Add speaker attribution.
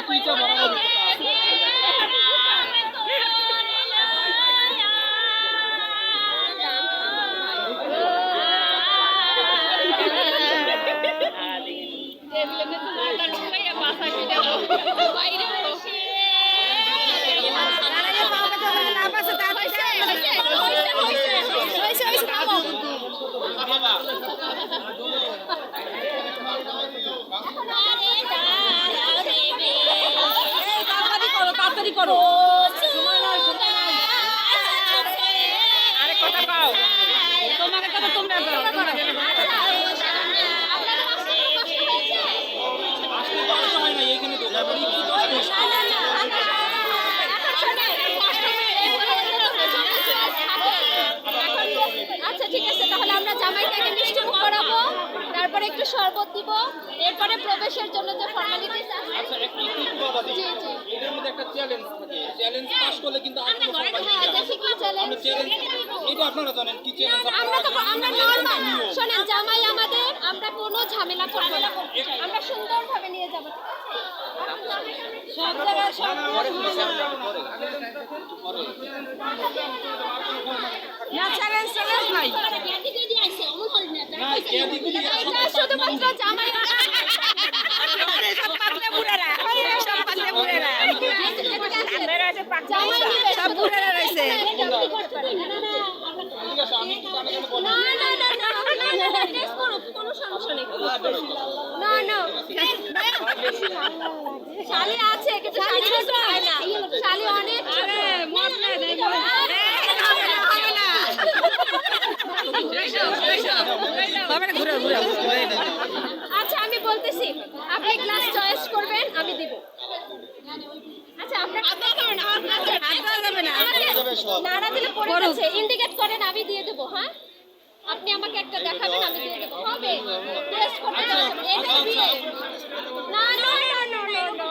Speaker 1: পিছা বানানো
Speaker 2: তাড়াতাড়ি করো। আরে কথা কও, তোমার কথা তোমরা করো।
Speaker 1: হয় না এখানে তো
Speaker 3: আচ্ছা ঠিক আছে, তাহলে আমরা জামাইটাকে মিষ্টি মুখ করাবো, তারপরে একটু শরবত দিব, এরপরে প্রবেশের জন্য যে ফর্মালিটিস আছে।
Speaker 1: আচ্ছা একটু বাবাজি
Speaker 3: জি জি,
Speaker 1: এটার মধ্যে একটা চ্যালেঞ্জ থাকে, চ্যালেঞ্জ পাস করলে কিন্তু আর কোনো সম্মান নেই।
Speaker 3: হ্যাঁ দেখি কি চ্যালেঞ্জ।
Speaker 1: আমরা চ্যালেঞ্জ এটা আপনারা জানেন কি চ্যালেঞ্জ
Speaker 3: আমরা নরমাল, শোনেন জামাই আমাদের, আমরা কোনো ঝামেলা করবো না, আমরা সুন্দরভাবে নিয়ে যাবো, সব জায়গায় সব
Speaker 2: না চ্যালেঞ্জ নাই।
Speaker 1: না ক্যাদিগুলি
Speaker 3: এটা শুধুমাত্র জামাই
Speaker 2: সব পাতলা বুড়ারা, সব পাতলা বুড়ারা।
Speaker 3: জামাই নিবে,
Speaker 2: সব বুড়ারা রয়েছে।
Speaker 1: ঠিক আছে আমি একটু কানে কানে বলবো।
Speaker 3: না না না না না, টেস্ট করো, কোনো সমস্যা নেই। না না, শালি আছে কিন্তু শালি ছোট হয় না, শালি অনেক ছোট।
Speaker 2: মশলা দেয়, ঘুরে ঘুরে ঘুরে।
Speaker 3: আচ্ছা আমি বলতেছি, আপনি গ্লাস চয়েস করবেন, আমি দিব। আচ্ছা আপনার নাড়া দিলে পড়ে যাচ্ছে, ইন্ডিকেট করেন, আমি দিয়ে দেবো। হ্যাঁ আপনি আমাকে একটা দেখাবেন, আমি দিয়ে দেবো। হবে টেস্ট করতে দাও, এটা দিয়ে। না না না না না,